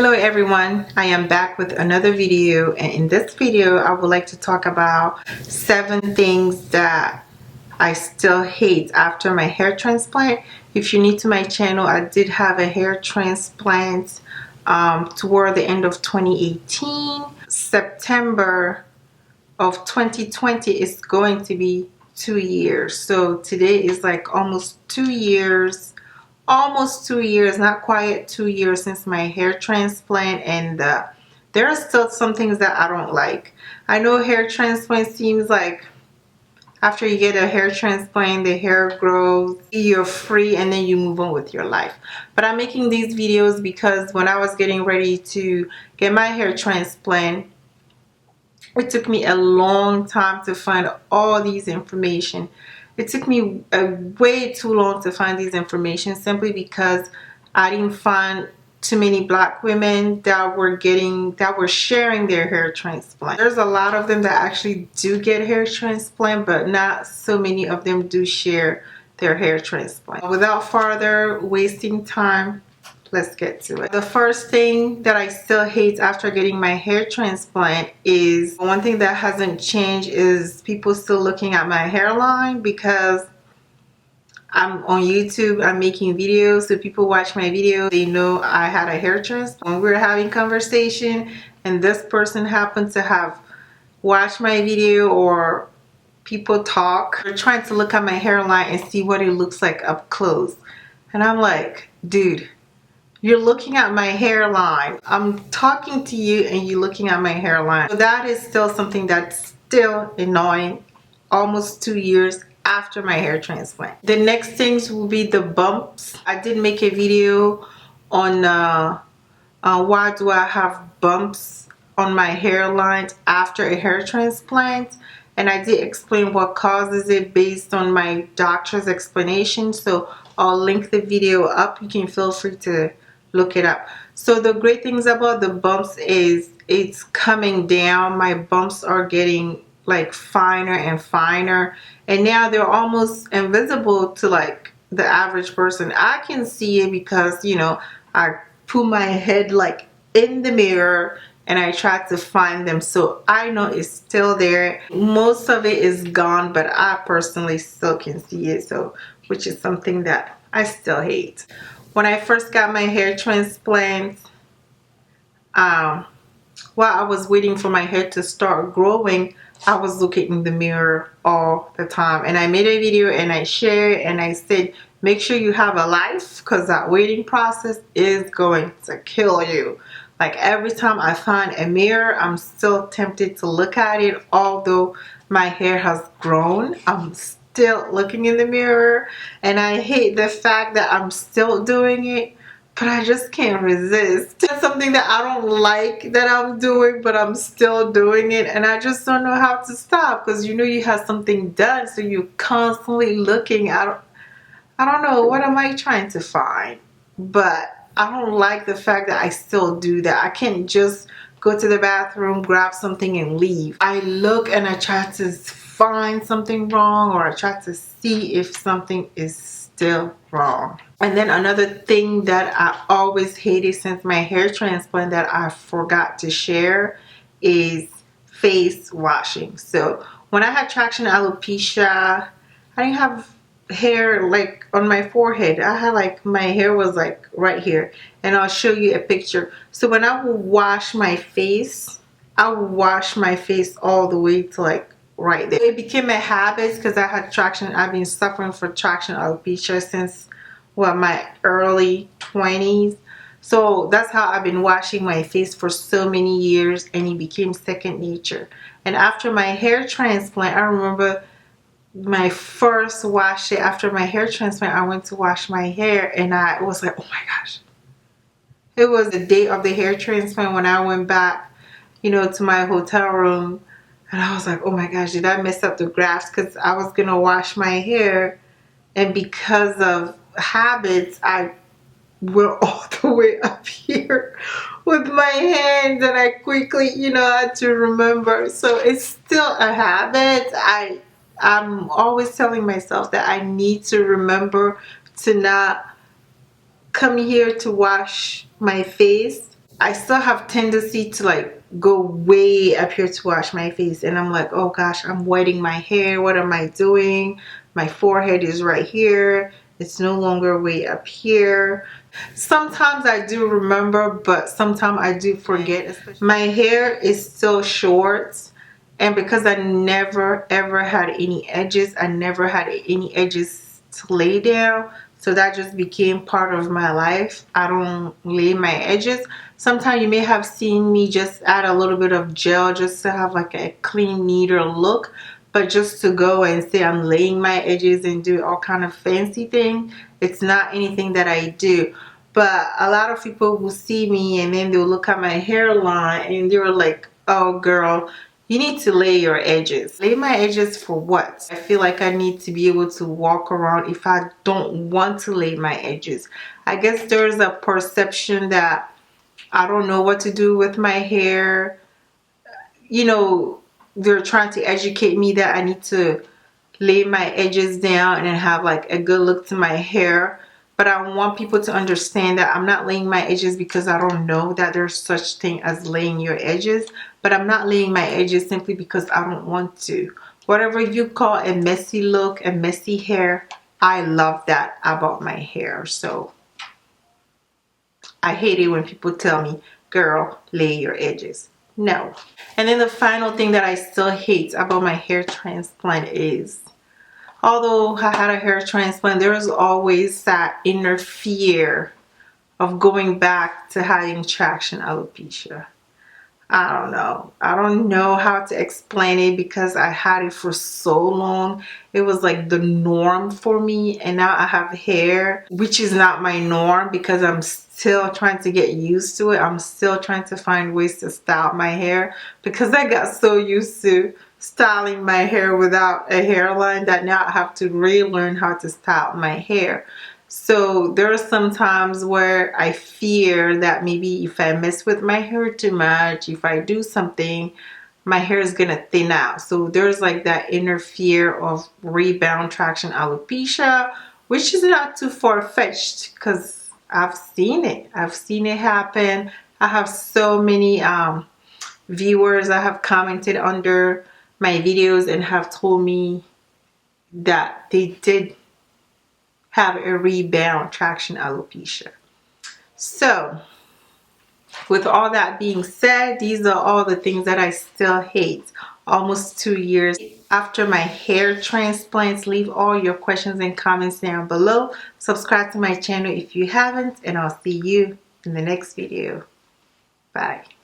Hello everyone, I am back with another video, and in this video I would like to talk about 7 things that I still hate after my hair transplant. If you're new to my channel, I did have a hair transplant toward the end of 2018. September of 2020 is going to be 2 years. So today is like almost 2 years, not quite 2 years since my hair transplant, and there are still some things that I don't like. I know hair transplant seems like after you get a hair transplant, the hair grows, you're free, and then you move on with your life. But I'm making these videos because when I was getting ready to get my hair transplant, it took me a long time to find all these information. It took me way too long to find these information simply because I didn't find too many black women that were sharing their hair transplant. There's a lot of them that actually do get hair transplant, but not so many of them do share their hair transplant. Without further wasting time, let's get to it. The first thing that I still hate after getting my hair transplant is, one thing that hasn't changed is people still looking at my hairline, because I'm on YouTube, I'm making videos, so people watch my video, they know I had a hair transplant. When we're having conversation and this person happens to have watched my video, or people talk, they're trying to look at my hairline and see what it looks like up close. And I'm like, dude, you're looking at my hairline. I'm talking to you and you're looking at my hairline. So that is still something that's still annoying almost 2 years after my hair transplant. The next things will be the bumps. I did make a video on why do I have bumps on my hairline after a hair transplant, and I did explain what causes it based on my doctor's explanation. So I'll link the video up. You can feel free to look it up. So the great things about the bumps is it's coming down. My bumps are getting like finer and finer, and now they're almost invisible to like the average person. I can see it because, you know, I put my head like in the mirror and I try to find them, so I know it's still there. Most of it is gone, but I personally still can see it, so which is something that I still hate. When I first got my hair transplant, while I was waiting for my hair to start growing, I was looking in the mirror all the time. And I made a video and I shared and I said, make sure you have a life, because that waiting process is going to kill you. Like every time I find a mirror, I'm still tempted to look at it. Although my hair has grown, I'm still looking in the mirror, and I hate the fact that I'm still doing it, but I just can't resist. It's something that I don't like that I'm doing, but I'm still doing it, and I just don't know how to stop, because you know you have something done, so you're constantly looking. I don't know, what am I trying to find? But I don't like the fact that I still do that. I can't just go to the bathroom, grab something and leave. I look and I try to find something wrong, or I try to see if something is still wrong. And then another thing that I always hated since my hair transplant that I forgot to share is face washing. So when I had traction alopecia, I didn't have hair like on my forehead. I had like, my hair was like right here, and I'll show you a picture. So when I would wash my face, I would wash my face all the way to like right there. It became a habit because I had traction. I've been suffering from traction alopecia since, well, my early 20s. So that's how I've been washing my face for so many years, and it became second nature. And after my hair transplant, I remember my first wash day after my hair transplant, I went to wash my hair, and I was like, oh my gosh. It was the day of the hair transplant when I went back, you know, to my hotel room, and I was like, oh my gosh, did I mess up the grafts? Because I was gonna wash my hair, and because of habits, I went all the way up here with my hands, and I quickly, you know, had to remember. So it's still a habit. I'm always telling myself that I need to remember to not come here to wash my face I still have tendency to like go way up here to wash my face, and I'm like, oh gosh, I'm wetting my hair. What am I doing? My forehead is right here. It's no longer way up here. Sometimes I do remember, but sometimes I do forget. My hair is still short, and because I never ever had any edges, I never had any edges to lay down, so that just became part of my life. I don't lay my edges. Sometimes you may have seen me just add a little bit of gel just to have like a clean, neater look, but just to go and say I'm laying my edges and do all kind of fancy things, it's not anything that I do. But a lot of people will see me and then they'll look at my hairline and they're like, oh girl, you need to lay your edges. Lay my edges for what? I feel like I need to be able to walk around if I don't want to lay my edges. I guess there's a perception that I don't know what to do with my hair. You know, they're trying to educate me that I need to lay my edges down and have like a good look to my hair. But I want people to understand that I'm not laying my edges because I don't know that there's such thing as laying your edges. But I'm not laying my edges simply because I don't want to. Whatever you call a messy look, a messy hair, I love that about my hair. So I hate it when people tell me, girl, lay your edges. No. And then the final thing that I still hate about my hair transplant is, although I had a hair transplant, there was always that inner fear of going back to having traction alopecia. I don't know. I don't know how to explain it because I had it for so long. It was like the norm for me, and now I have hair, which is not my norm because I'm still trying to get used to it. I'm still trying to find ways to style my hair because I got so used to styling my hair without a hairline that now I have to relearn how to style my hair. So there are some times where I fear that maybe if I mess with my hair too much, if I do something, my hair is gonna thin out. So there's like that inner fear of rebound traction alopecia, which is not too far-fetched because I've seen it. I've seen it happen. I have so many viewers that have commented under my videos and have told me that they did have a rebound traction alopecia. So with all that being said, these are all the things that I still hate almost 2 years after my hair transplants. Leave all your questions and comments down below. Subscribe to my channel if you haven't, and I'll see you in the next video. Bye.